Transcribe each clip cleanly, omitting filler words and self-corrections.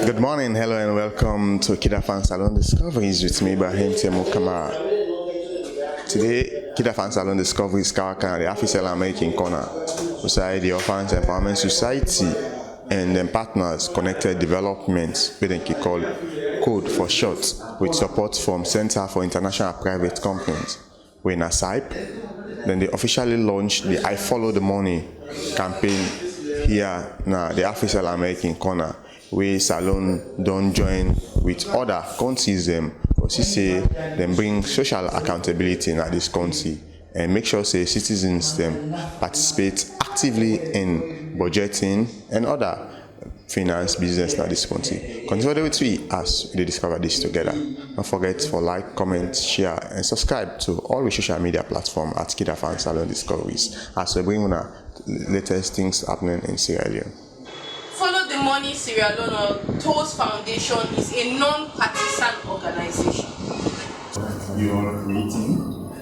Good morning, hello, and welcome to KID-AFAN Salonediscoveries with me, Ibrahim Temo Kamara. Today, KID-AFAN Salonediscoveries Kawaka, the official American corner, beside the Orphans Empowerment Society and then partners Connected Development, we call CODE for short, with support from Center for International Private Companies. We're in ASIPE. Then they officially launched the I Follow the Money campaign here now, the official American corner, where Salone don't join with other countries for say them bring social accountability in this country and make sure say citizens them participate actively in budgeting and other finance business in this country. Continue with me as we discover this together. Don't forget to like, comment, share, and subscribe to all the social media platforms at KID-AFAN Salonediscoveries as we bring on latest things happening in Sierra Leone. Follow the Money Sierra Leone Toast Foundation is a non-partisan organization. Your greeting,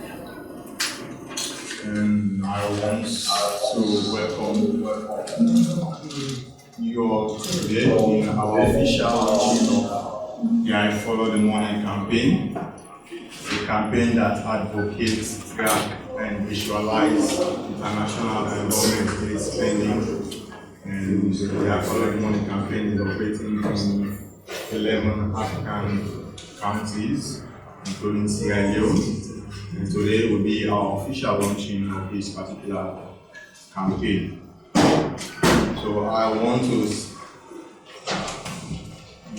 and I want to welcome you today in our official launching of the I Follow the Money campaign, a campaign that advocates, track, and visualize international development spending. And the I Follow the Money campaign is operating in 11 African countries, including Sierra Leone. And today will be our official launching of this particular campaign. So I want to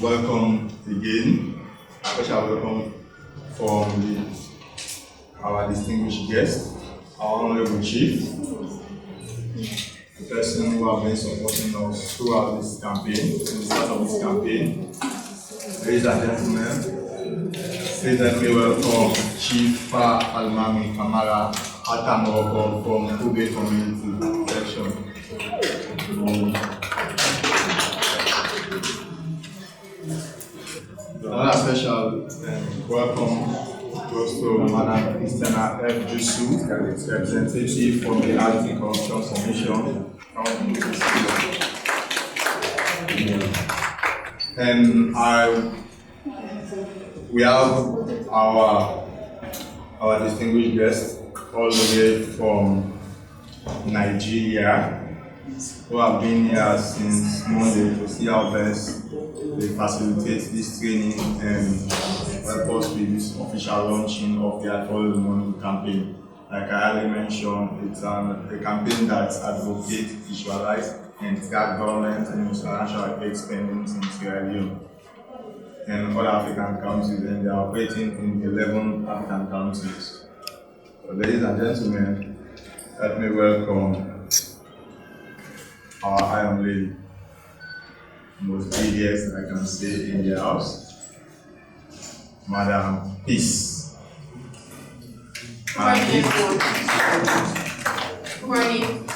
welcome again, a special welcome from our distinguished guest, our Honorable Chief, the person who has been supporting us throughout this campaign, since the start of this campaign. Ladies and gentlemen, please let me welcome Chief Fa Almami Kamara Atamoroko from Kube Community Section. Another special welcome goes to Madam Christina F. Jusu, representative from the Anti-Corruption Commission. And we have our distinguished guest all the way from Nigeria, who have been here since Monday to see how best they facilitate this training and help us with this official launching of the I Follow the Money campaign. Like I already mentioned, it's a campaign that advocates, visualize, and track government and international aid spending in Sierra Leone and other African countries, and they are operating in 11 African countries. So, ladies and gentlemen, let me welcome our Iron Lady, most biggest I can say in the house, Madam Peace. Good morning.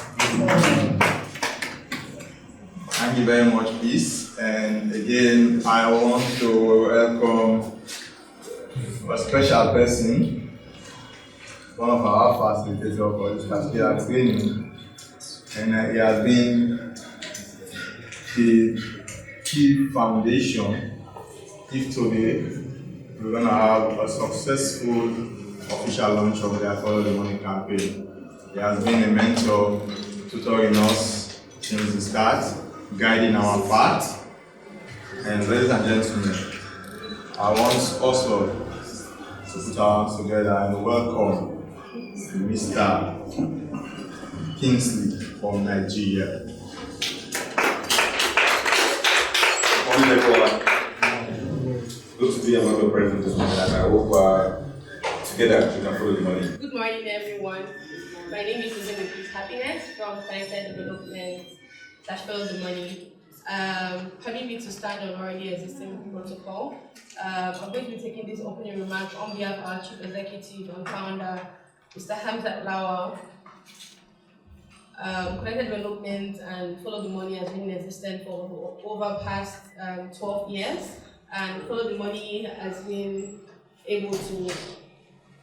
Thank you very much, Peace. And again, I want to welcome a special person, one of our facilitators for this particular training. And he has been the key foundation if today we're going to have a successful official launch of the I Follow the Money campaign. He has been a mentor, tutoring us since the start, guiding our path. And ladies and gentlemen, I want also to put our hands together and welcome Mr. Kingsley from Nigeria. Good morning, everyone. Good to be among the present this morning, and I hope together we can follow the money. Good morning, everyone. My name is Susan Happiness from Connected Development / Follow the Money. Permit me to start on already existing protocol. I'm going to be taking this opening remarks on behalf of our Chief Executive and Founder, Mr. Hamzat Lawal. Connected Development and Follow the Money has been in existence for over past 12 years, and Follow the Money has been able to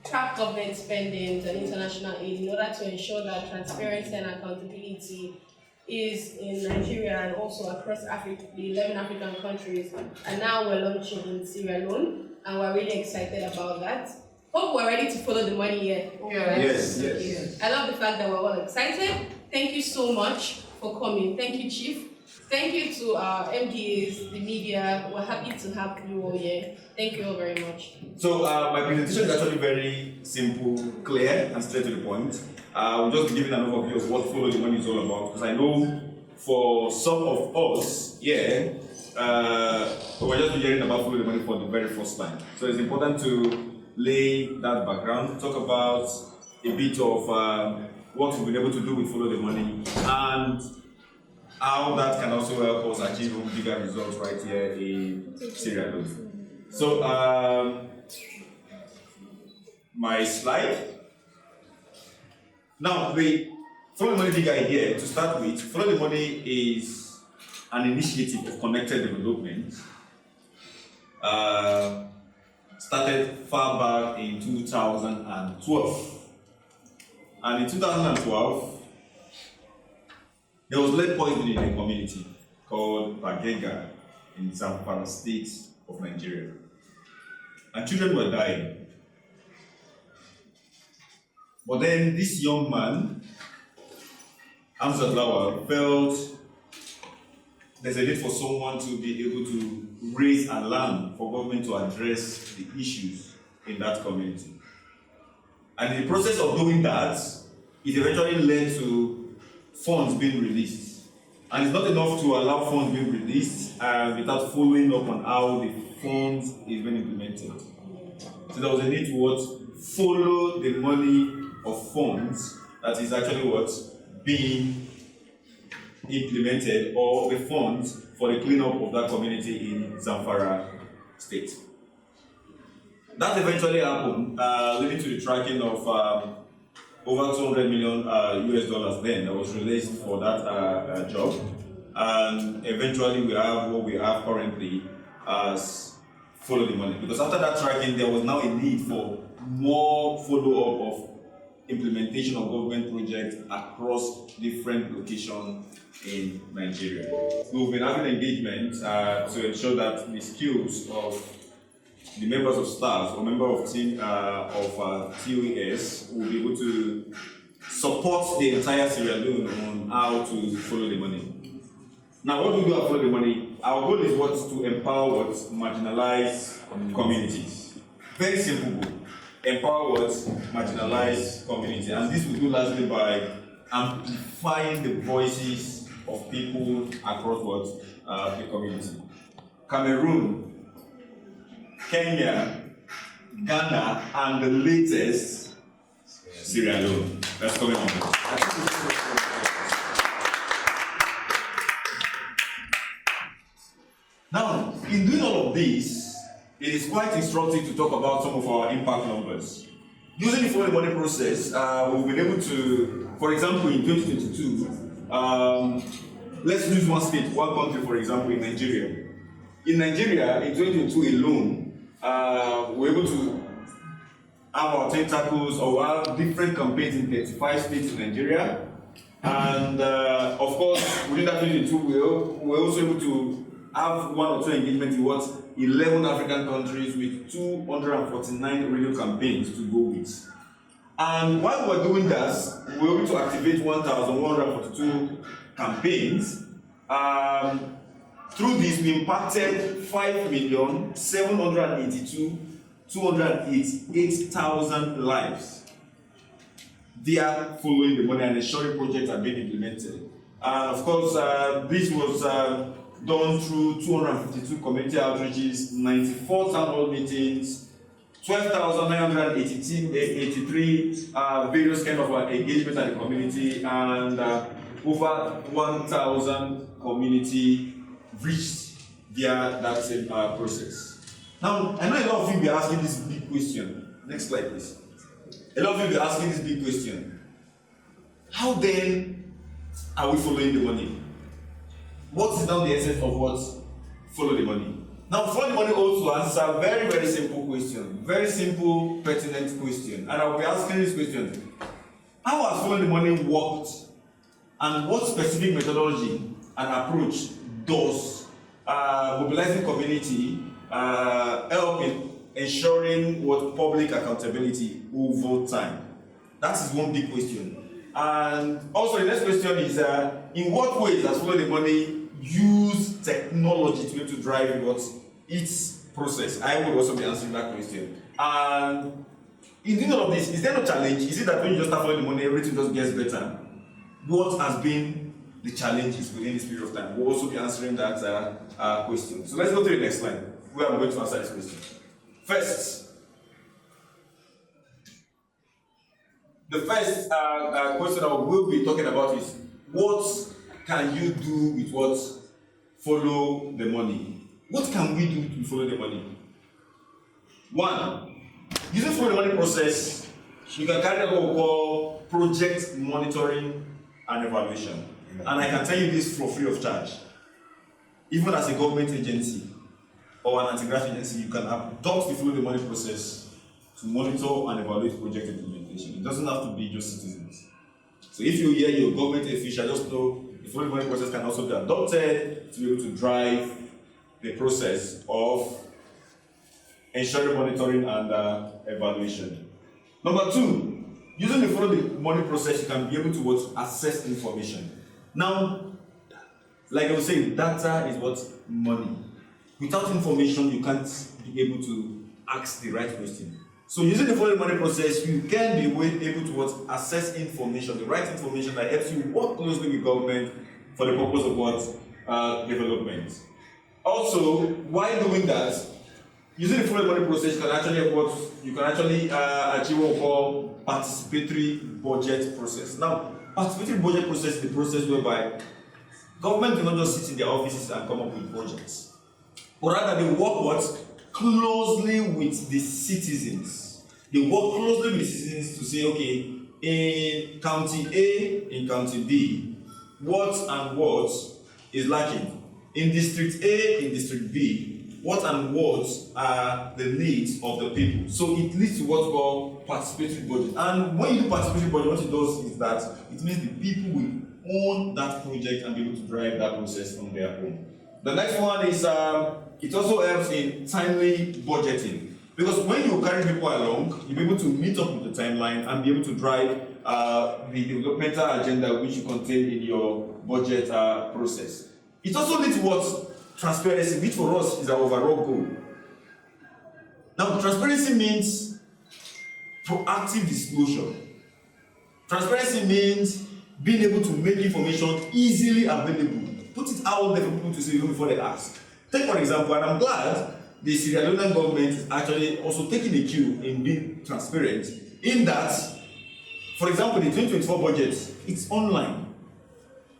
track government spending and international aid in order to ensure that transparency and accountability is in Nigeria and also across Africa, the 11 African countries. And now we're launching in Sierra Leone, and we're really excited about that. Hope we're ready to follow the money here. Yeah. Yes. I love the fact that we're all excited. Thank you so much for coming. Thank you, Chief. Thank you to our MDAs, the media. We're happy to have you all here. Thank you all very much. So my presentation is actually very simple, clear, and straight to the point. We'll just be giving an overview of what Follow the Money is all about, because I know for some of us, we're just hearing about Follow the Money for the very first time. So it's important to lay that background, talk about a bit of what we've been able to do with Follow the Money, and how that can also help us achieve bigger results right here in Sierra Leone. So, my slide. Now, the Follow the Money big idea, to start with, Follow the Money is an initiative of connected development. Started far back in 2012. And in 2012, there was lead poisoning in a community called Bagega in Zamfara state of Nigeria. And children were dying. But then this young man, Hamza Lawal, felt there's a need for someone to be able to raise alarm for government to address the issues in that community. And in the process of doing that, it eventually led to funds being released. And it's not enough to allow funds being released without following up on how the funds is being implemented. So there was a need to follow the money of funds that is actually being implemented, or the funds for the cleanup of that community in Zamfara state. That eventually happened, leading to the tracking of over 200 million US dollars then that was released for that job. And eventually we have what we have currently as Follow the Money. Because after that tracking, there was now a need for more follow-up of implementation of government projects across different locations in Nigeria. We've been having engagement to ensure that the skills of the members of staff or member of team of TOS will be able to support the entire Sierra Leone on how to follow the money. Now, what do we do at Follow the Money? Our goal is to empower marginalized communities. Very simple goal. Empower marginalized community, and this we do largely by amplifying the voices of people across the community. Cameroon, Kenya, Ghana, and the latest Sierra Leone. That's coming on. Now, in doing all of this, it is quite instructive to talk about some of our impact numbers. Using the Follow the Money process, we've been able to, for example, in 2022, let's use one state, one country, for example, in Nigeria. In Nigeria, in 2022 alone, we're able to have our tentacles or have different campaigns in 35 states in Nigeria. And of course, within that 2022, we're also able to have one or two engagements in 11 African countries with 249 radio campaigns to go with. And while we're doing that, we're able to activate 1,142 campaigns. Through this, we impacted 5,782,288 lives. They are following the money, and ensuring projects are being implemented. And of course, this was done through 252 community outreaches, 94 town hall meetings, 12,983 various kind of engagement at the community, and over 1,000 community reached via that same process. Now, I know a lot of you will be asking this big question. Next slide, please. A lot of you will be asking this big question. How then are we following the money? What is now the essence of Follow the Money? Now, Follow the Money also answers a very, very simple question. Very simple, pertinent question. And I'll be asking this question. How has Follow the Money worked and what specific methodology and approach does mobilizing community help in ensuring what public accountability over time? That is one big question. And also the next question is, in what ways does Follow the Money use technology to be able to drive what its process? I will also be answering that question. And in doing all of this, is there no challenge? Is it that when you just start following the money, everything just gets better? What has been the challenges within this period of time? We'll also be answering that question. So let's go to the next slide, where I'm going to answer this question. First, the first question I will be talking about is, what can you do with what Follow the Money? What can we do to follow the money? One, using Follow the Money process, you can carry out what we call project monitoring and evaluation. And I can tell you this for free of charge. Even as a government agency or an anti-graft agency, you can adopt the Follow the Money process to monitor and evaluate project implementation. It doesn't have to be just citizens. So if you hear your government official, just know the Follow the Money process can also be adopted to be able to drive the process of ensuring monitoring and evaluation. Number two, using the Follow the Money process, you can be able to assess information. Now, like I was saying, data is what? Money. Without information, you can't be able to ask the right question. So using the Follow the Money process, you can be able to assess information, the right information that helps you work closely with government for the purpose of what? Development. Also, while doing that, using the Follow the Money process, you can actually achieve what we call participatory budget process. Now, participatory budget process is the process whereby government do not just sit in their offices and come up with budgets, but rather they work closely with the citizens. They work closely with the citizens to say, okay, in county A, in county B, what and what is lacking. In district A, in district B, what and what are the needs of the people. So it leads to what's called participatory budget. And when you do participatory budget, what it does is that it means the people will own that project and be able to drive that process on their own. The next one is, it also helps in timely budgeting. Because when you carry people along, you'll be able to meet up with the timeline and be able to drive the developmental agenda which you contain in your budget process. It also leads to what? Transparency, which for us is our overall goal. Now, transparency means proactive disclosure. Transparency means being able to make information easily available. Put it out there for people to see before they ask. Take for example, and I'm glad the Sierra Leone government is actually also taking a cue in being transparent, in that, for example, the 2024 budget, it's online.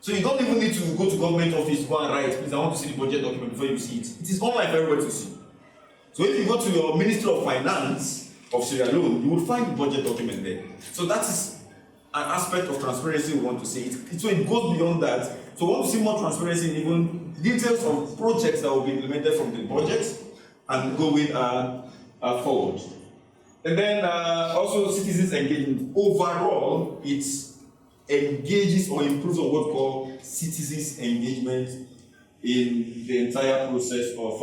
So you don't even need to go to government office to go and write, please, I want to see the budget document before you see it. It is online for everybody to see. So if you go to your Ministry of Finance of Sierra Leone, you will find the budget document there. So that is an aspect of transparency we want to see. So it goes beyond that. So we want to see more transparency in even details of projects that will be implemented from the budget and going forward. And then also citizens engagement. Overall, it engages or improves on what we call citizens engagement in the entire process of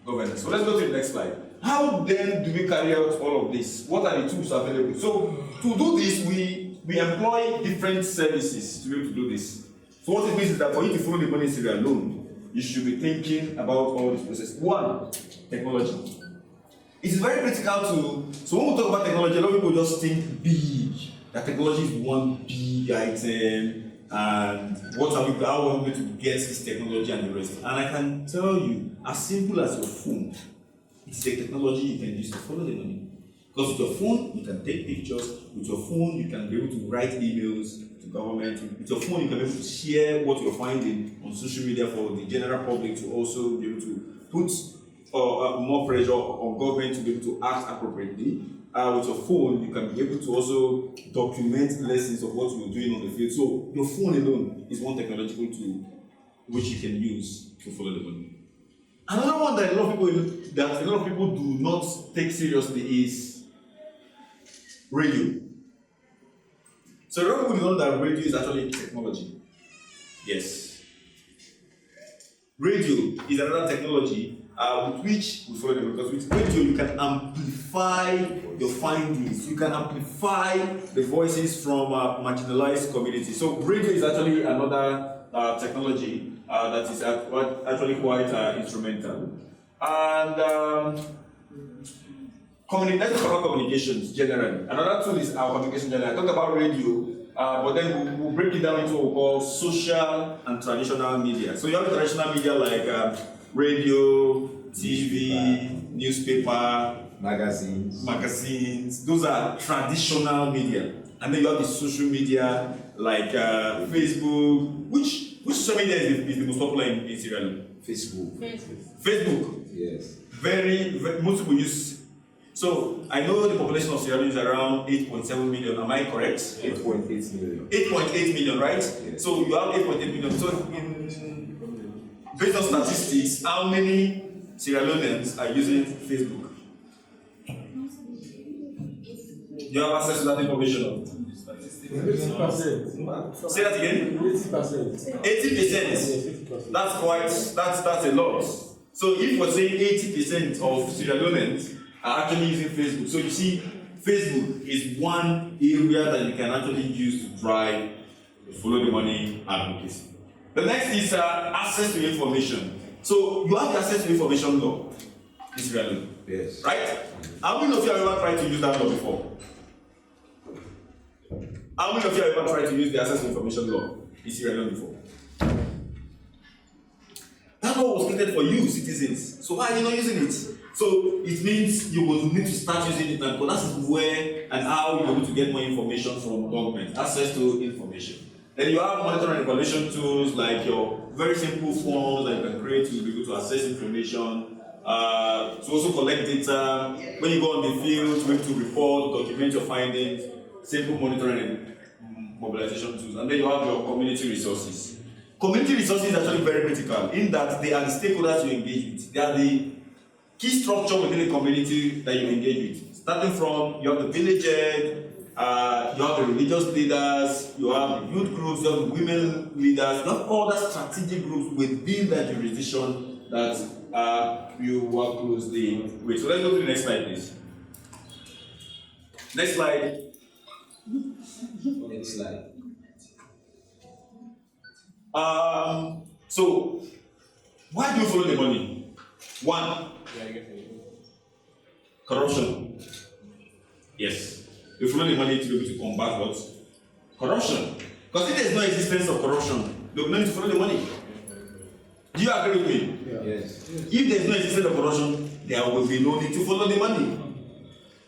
governance. So let's go to the next slide. How then do we carry out all of this? What are the tools available? So to do this, we employ different services to be able to do this. So what it means is that for you to follow the money in Sierra Leone, you should be thinking about all this process. One, technology. It is very critical to, so when we talk about technology, a lot of people just think big. That technology is one big item, and how are we going to get this technology and the rest. And I can tell you, as simple as your phone, it's the technology you can use to follow the money. Because with your phone, you can take pictures. With your phone, you can be able to write emails to government. With your phone, you can be able to share what you're finding on social media for the general public to also be able to put more pressure on government to be able to act appropriately. With your phone, you can be able to also document lessons of what you're doing on the field. So your phone alone is one technological tool which you can use to follow the money. Another one that a lot of people do not take seriously is radio. So a lot of people know that radio is actually technology. Yes. Radio is another technology with which we follow them, because with radio you can amplify your findings, you can amplify the voices from marginalized communities. So radio is actually another technology that is actually quite instrumental. And let's talk about communications generally. Another tool is our communication generally. I talked about radio, but then we'll break it down into what we call social and traditional media. So you have traditional media like radio, TV, newspaper, magazines. Those are traditional media. And then you have the social media like Facebook. Which social media is the most popular in Sierra Leone? Facebook. Yes. Very, most people use. So I know the population of Sierra Leone is around 8.7 million. Am I correct? 8.8 million. 8.8 million, right? Yes. So you have 8.8 million. So based on statistics, how many Sierra Leoneans are using Facebook? Do you have access to that information? 80%. Say that again. 80%. 80%. That's a lot. So if we're saying 80% of Sierra Leoneans are actually using Facebook, so you see, Facebook is one area that you can actually use to drive follow the money advocacy. The next is access to information. So you have access to information law in Sierra Leone. Yes. Right? How many of you have ever tried to use that law before? How many of you have ever tried to use the access to information law in Sierra Leone before? That law was created for you, citizens. So why are you not using it? So it means you will need to start using it, and that is where and how you're able to get more information from government, access to information. Then you have monitoring and evaluation tools like your very simple forms that you can create to be able to access information, to also collect data. When you go on the field, to be able to report, document your findings, simple monitoring and mobilization tools. And then you have your community resources. Community resources is actually very critical in that they are the stakeholders you engage with. They are the key structure within the community that you engage with. Starting from, you have the village head, you have the religious leaders, you have the youth groups, you have the women leaders, you have all the strategic groups within that jurisdiction that you work closely with. So let's go to the next slide, please. Next slide. Next slide. So, why do you follow the money? One, corruption. Yes. You follow the money to be able to combat what? Corruption. Because if there is no existence of corruption, they will not need to follow the money. Do you agree with me? Yeah. Yes. If there is no existence of corruption, there will be no need to follow the money.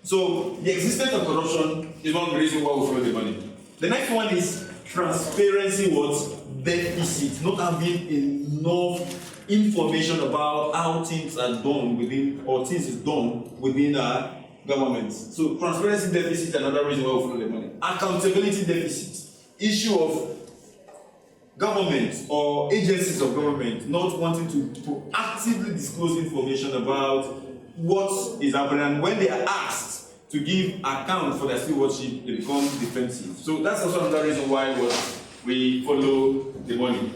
So, the existence of corruption is one reason why we follow the money. The next one is transparency, what? Deficit, not having enough information about how things are done within, or things is done within our government. So transparency deficit is another reason why we follow the money. Accountability deficit, issue of government or agencies of government not wanting to proactively disclose information about what is happening, and when they are asked to give account for their stewardship, they become defensive. So that's also another reason why we follow the money.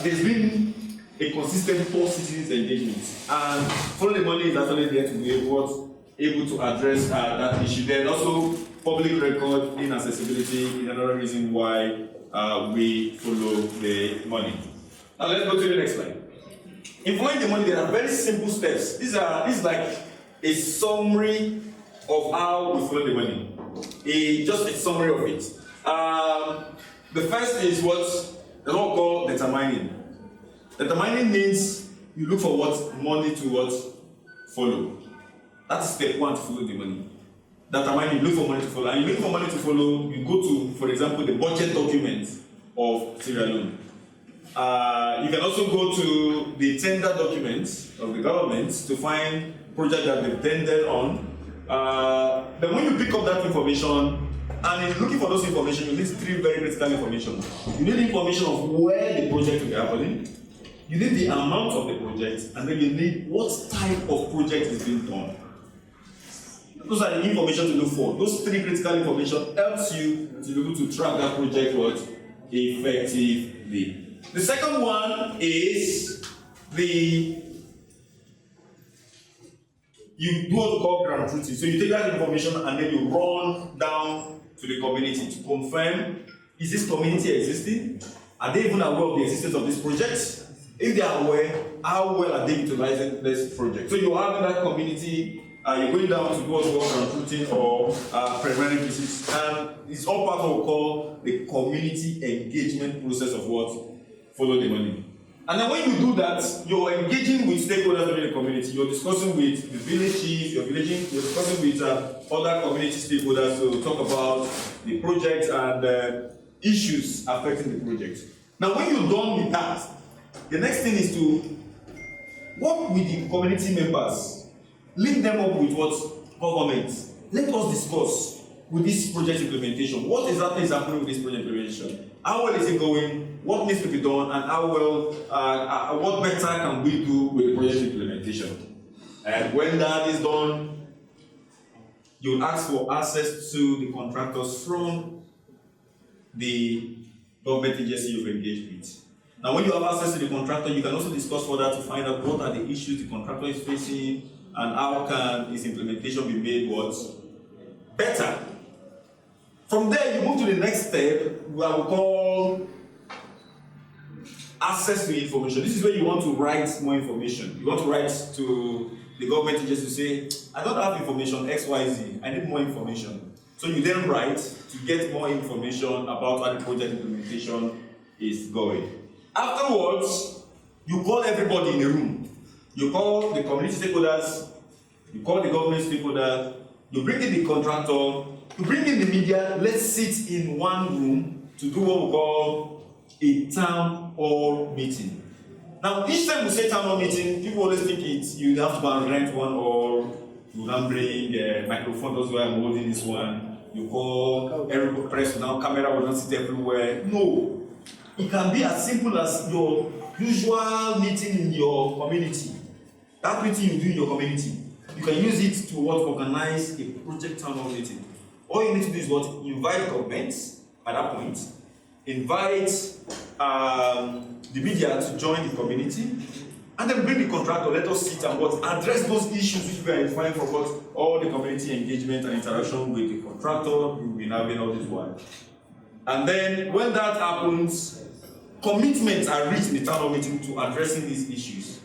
There's been a consistent poor citizens engagement, and follow the money is actually there to be able to address that issue. Then also public record inaccessibility is another reason why we follow the money. Now let's go to the next slide. In following the money, there are very simple steps. This is like a summary of how we follow the money. Just a summary of it. The first is what we call determining. Determining means you look for what money to what follow. That's step one to follow the money. Determining, you look for money to follow. And you look for money to follow, you go to, for example, the budget documents of Sierra Leone. You can also go to the tender documents of the government to find projects that they've tendered on. Then when you pick up that information, and in looking for those information, you need three very critical information. You need information of where the project will be happening, you need the amount of the project, and then you need what type of project is being done. Those are the information to look for. Those three critical information helps you to be able to track that project effectively. The second one is you do what we call ground truthing. So you take that information and then you run down to the community to confirm, is this community existing? Are they even aware of the existence of this project? If they are aware, how well are they utilizing this project? So you're having that community, you're going down to do what we call ground truthing or preliminary visits, and it's all part of what we call the community engagement process of what? Follow the money. And then when you do that, you're engaging with stakeholders within the community. You're discussing with the village chiefs, you're discussing with other community stakeholders to talk about the project and issues affecting the project. Now, when you're done with that, the next thing is to work with the community members, link them up with what government. Let us discuss with this project implementation. What exactly is happening with this project implementation? How well is it going? What needs to be done? And how well, what better can we do with the project implementation? And when that is done, you ask for access to the contractors from the government agency you've engaged with. Now, when you have access to the contractor, you can also discuss further to find out what are the issues the contractor is facing and how can its implementation be made better. From there, you move to the next step, what we call access to information. This is where you want to write more information. You want to write to the government agency to say, I don't have information X, Y, Z. I need more information. So you then write to get more information about how the project implementation is going. Afterwards, you call everybody in the room. You call the community stakeholders, you call the government stakeholders, you bring in the contractor, you bring in the media. Let's sit in one room to do what we call a town hall meeting. Now, each time we say town hall meeting, people always think you have to go and rent one, or you can bring a microphone. That's why I'm holding this one. You call every press now, camera will not sit everywhere. No. It can be as simple as your usual meeting in your community. That meeting you do in your community, you can use it to organize a project town hall meeting. All you need to do is invite governments at that point, invite the media to join the community, and then bring the contractor. Let us sit and address those issues which we are identifying from all the community engagement and interaction with the contractor. You've been having all this while. And then when that happens, commitments are reached in the town hall meeting to addressing these issues.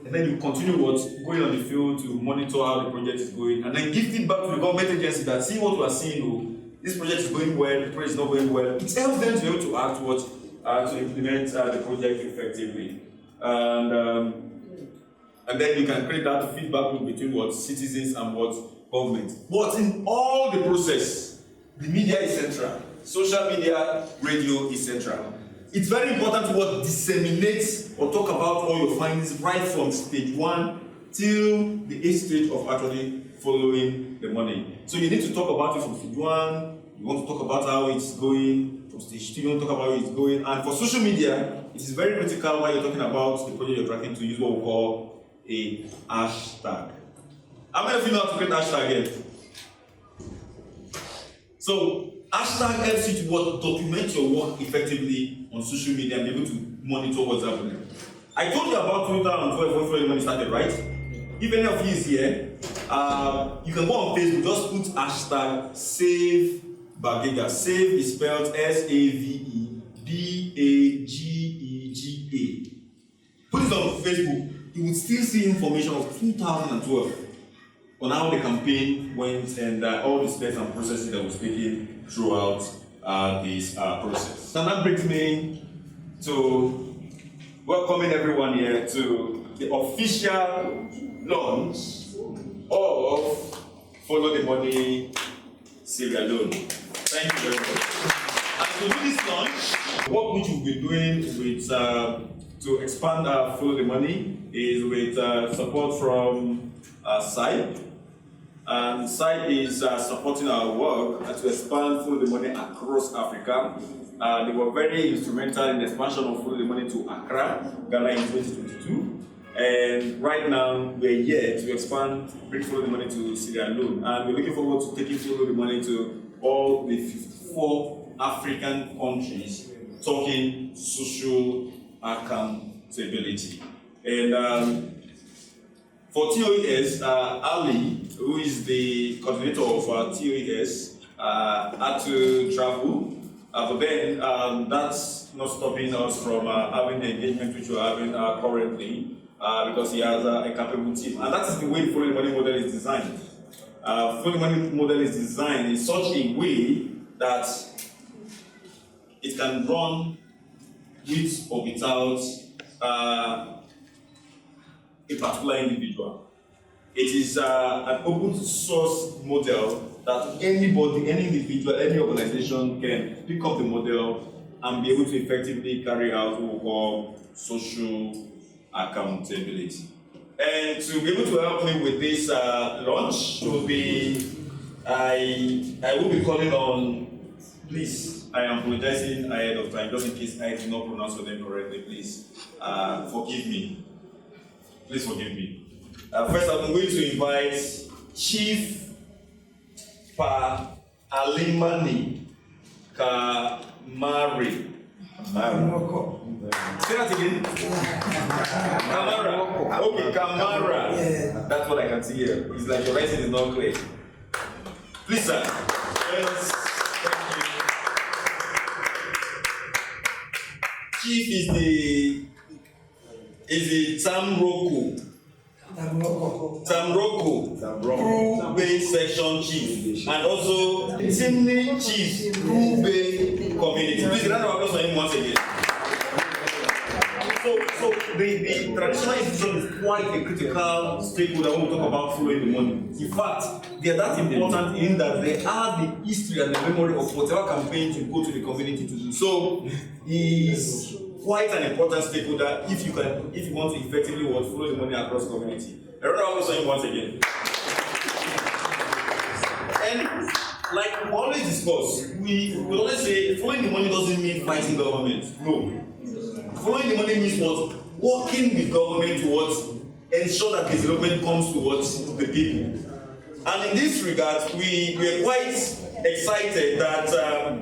And then you continue going on the field to monitor how the project is going, and then give feedback to the government agency that see what we are seeing. This project is going well, the project is not going well. It helps them to be able to act to implement the project effectively. And then you can create that feedback loop between citizens and government. But in all the process, the media is central. Social media, radio is central. It's very important to disseminate or talk about all your findings right from stage 1 till the 8th stage of actually following the money. So you need to talk about it from stage 1, you want to talk about how it's going, from stage 2 you want to talk about how it's going, and for social media, it is very critical while you're talking about the project you're tracking to use what we call a hashtag. How many of you know how to create hashtag again? So, hashtag helps you to document your work effectively on social media and be able to monitor what's happening. I told you about 2012 when money started, right? If any of you is here, you can go on Facebook, just put hashtag Save Bagega. Save is spelled SAVE BAGEGA. Put it on Facebook, you will still see information of 2012 on how the campaign went and all the steps and processes that was taken throughout this process. So that brings me to welcoming everyone here to the official launch of Follow the Money Sierra Leone. Thank you very much. And to do this launch, what we will be doing with to expand our Follow the Money is with support from SIDE. And SIDE is supporting our work to expand Follow the Money across Africa. They were very instrumental in the expansion of Follow the Money to Accra, Ghana in 2022. And right now, we're here to expand, bring Follow the Money to Sierra Leone. And we're looking forward to taking Follow the Money to all the 54 African countries, talking social accountability. And for TOES, Ali, who is the coordinator of TOES, had to travel, but then that's not stopping us from having the engagement which we're having currently, because he has a capable team. And that is the way the Follow the Money model is designed. Follow the Money model is designed in such a way that it can run with or without a particular individual. It is an open source model that anybody, any individual, any organization can pick up the model and be able to effectively carry out what we call social accountability. And to be able to help me with this launch will be, I will be calling on, please, I am apologizing ahead of time, just in case I did not pronounce your name correctly, please forgive me. Please forgive me. First, I'm going to invite Chief Pa Alimani Kamari. Say that again. Kamara. Okay, Kamara. Yeah. That's what I can see here. It's like your writing is not clear. Please, sir. Yes. Thank you. Chief is the Tamroko Bay Section Chief, and also Sydney Chief Bay Community. Please round of applause for him once again. So the traditional institution is quite a critical stakeholder when we talk about following the money. In fact, they are that important in that they are the history and the memory of whatever campaigns you go to the community to do. So is quite an important stakeholder if you want to effectively follow the money across community. A round of applause for him once again. And like we always discuss, we always say following the money doesn't mean fighting government. No. Following the money means what? Working with government towards ensure that development comes towards the people. And in this regard, we are quite excited that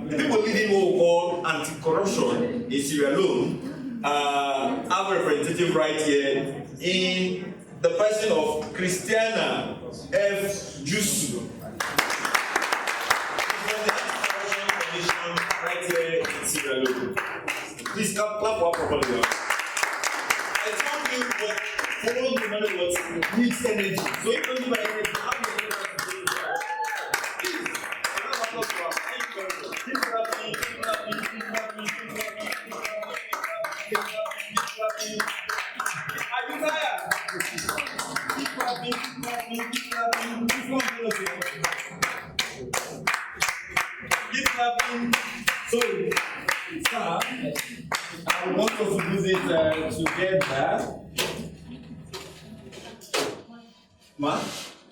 the people leading what we call anti-corruption in Sierra Leone have a representative right here in the person of Christiana F. Jusu. Right here in Sierra Leone. Please clap for her properly. I told you that follow the money what needs energy. So if you don't give her energy, how do you get her to do that? Please, a round of applause for her. Thank you very much. Keep clapping, keep clapping, keep clapping, keep clapping, keep clapping, keep clapping, keep clapping. Are you tired? Keep clapping, keep clapping, keep clapping. This one goes here. Keep clapping. So, sir, I want us to do this together. Ma?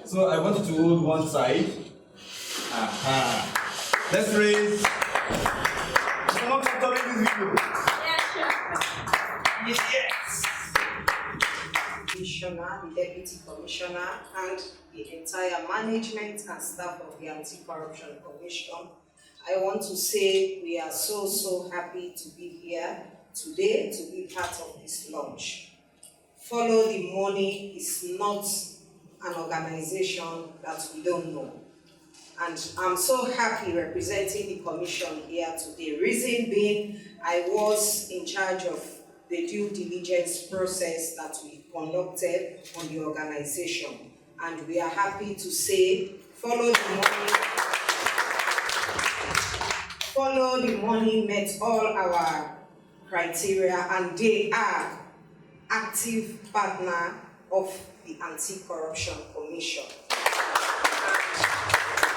So I want you to hold one side. Aha. Let's raise. Someone capturing this video. Yeah, sure. Yes. Commissioner, the Deputy Commissioner, and the entire management and staff of the Anti-Corruption Commission. I want to say we are so happy to be here today to be part of this launch. Follow the Money is not an organization that we don't know. And I'm so happy representing the Commission here today. Reason being, I was in charge of the due diligence process that we conducted on the organization. And we are happy to say, Follow the Money. Follow the Money met all our criteria, and they are active partner of the Anti-Corruption Commission.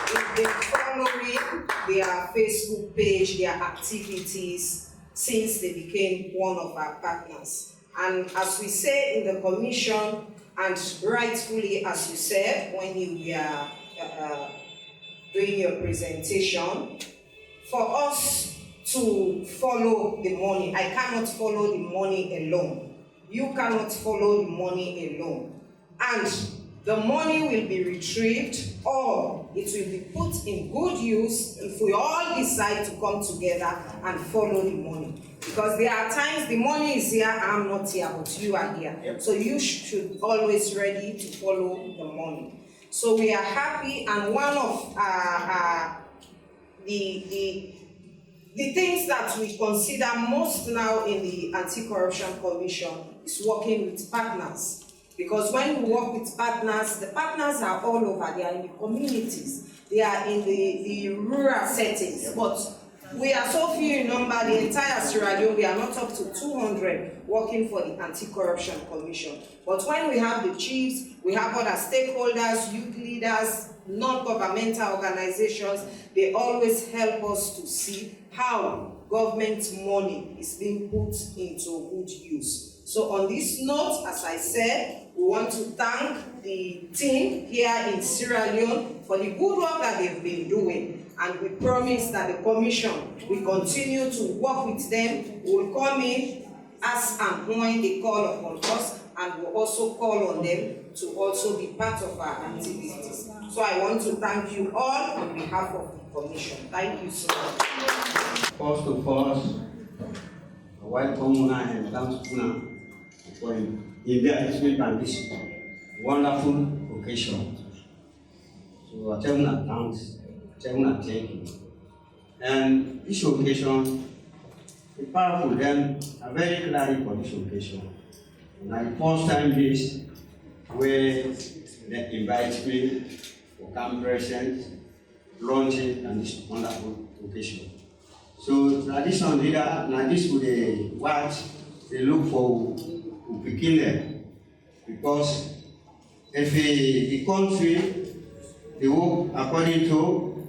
If they follow their Facebook page, their activities, since they became one of our partners. And as we say in the commission, and rightfully as you said when you were doing your presentation, for us to follow the money, I cannot follow the money alone. You cannot follow the money alone. And the money will be retrieved or it will be put in good use if we all decide to come together and follow the money. Because there are times the money is here, I'm not here, but you are here. Yep. So you should always ready to follow the money. So we are happy, and one of the things that we consider most now in the Anti-Corruption Commission is working with partners. Because when we work with partners, the partners are all over. They are in the communities. They are in the rural settings. But we are so few in number, the entire Sierra Leone, we are not up to 200 working for the Anti-Corruption Commission. But when we have the chiefs, we have other stakeholders, youth leaders, non-governmental organizations, they always help us to see how government money is being put into good use. So on this note, as I said, we want to thank the team here in Sierra Leone for the good work that they've been doing. And we promise that the commission will continue to work with them. We will come in as and when they call upon us, and we'll also call on them to also be part of our activities. So I want to thank you all on behalf of the commission. Thank you so much. First of all, welcome Una and thanks Una for investment and this wonderful occasion. So I tell Una thanks, I tell Una thank you. And this occasion, the powerful them are very clear for this occasion. And the first time this where they invite me for come present, launching and this wonderful occasion. So tradition leader, now this would they watch, they look for to begin them. Because if the country, they work according to,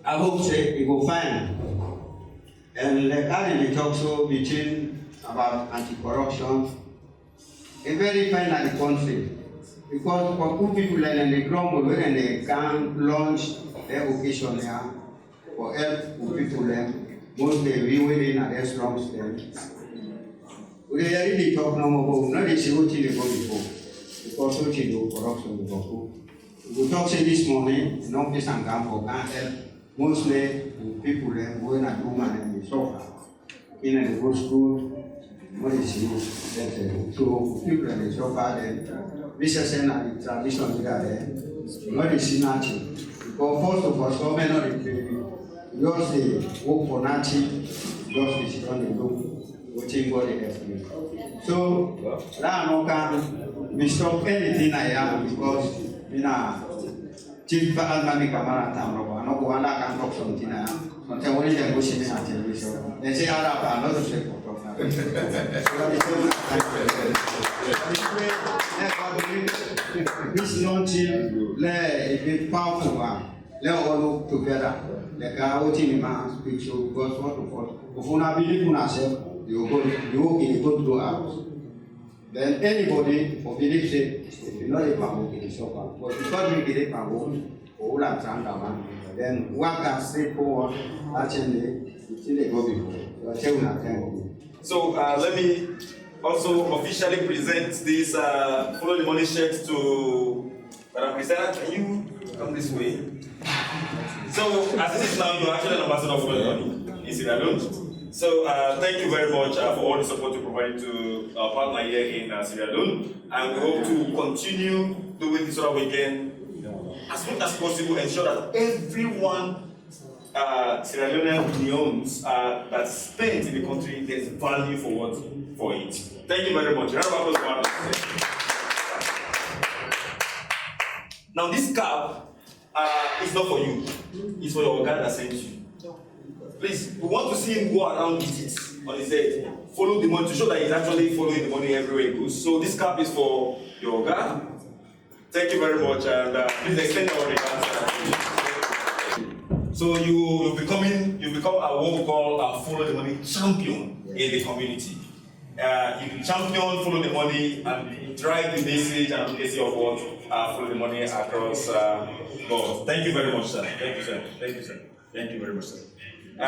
I hope say it will find. And like they talk so between about anti-corruption, a very fine at the country. Because for two people and they grumble when they can launch their occasion there for help for people them, mostly we within at their strong strength. We really talk no more about not the what they go before. Because what you do corruption before. We talk say this morning, no place and camp for can't help mostly people them going at woman and they suffer. In the good school, what is it? So people and they suffer then. This is the tradition we are there. Not is nothing. Because first of all, so many of the just they work for nothing, just they sit on the look, watching what they have to do. So that no can we stop anything I am because you know chief Almani Kamara Tamroba, no one can talk something. Sometimes when they go see me at television, they say Arab and not say for talk. This launching, let it powerful one. Let all look together. Like I was in my speech, so God what to follow. If you not believe in yourself, you go through hours. Then anybody who believes it, if you know it, you can suffer. But because you get it, all I'm trying to then one can straight forward, actually, until they go before. So let me also officially present this Follow the Money shirt to Madam Christina. Can you come this way? So as it is now, you're actually an ambassador for the money in Sierra Leone. So thank you very much for all the support you provide to our partner here in Sierra Leone, and we hope to continue doing this so that we can, as much as possible, ensure that everyone Sierra Leoneans that's spent in the country, there's value for it. Thank you very much. Now this cap is not for you, it's for your God that sent you. Please, we want to see him go around with it on his head. Follow the money to show that he's actually following the money everywhere he goes. So this cap is for your God. Thank you very much, and please extend our regards. So you've become what we call a Follow the Money champion in the community. You champion Follow the Money and drive the message and advocacy of what Follow the Money across God. Thank you very much, sir. Thank you, sir. Thank you, sir. Thank you very much, sir. A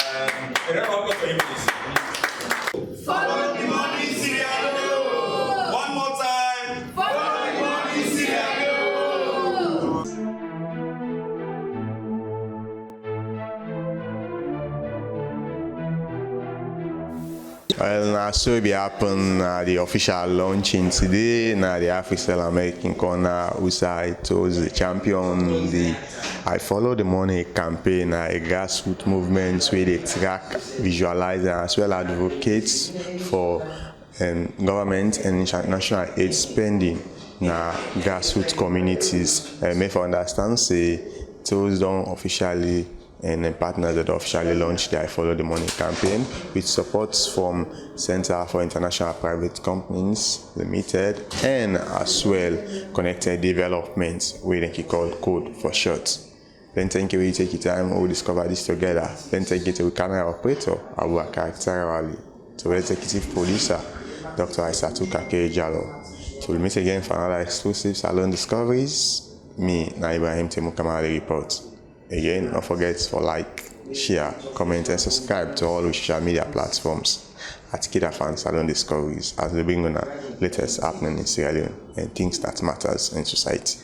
round of applause for him, please. Follow the money, Sierra Leone. Well, now so it happen the official launching today. Now the AFANfilms American corner, Usai was the champion. The I Follow the Money campaign, a grassroots movement where they track, visualize, and as well advocates for government and international aid spending in grassroots communities. May for understand, say those don't officially and partners that officially launched the I Follow the Money campaign with supports from Center for International Private Companies Limited and as well Connected Development, we think it called CODE for short. Then thank you for taking time, we'll discover this together. Then thank you to the camera operator, our character, to the executive producer, Dr. Aisatu Kakejalo. So we'll meet again for another exclusive Salone Discoveries. Me, Ibrahim Temukamara report. Again, don't forget to like, share, comment, and subscribe to all the social media platforms at KID-AFAN Salone Discoveries as we bring on the latest happening in Sierra Leone and things that matters in society.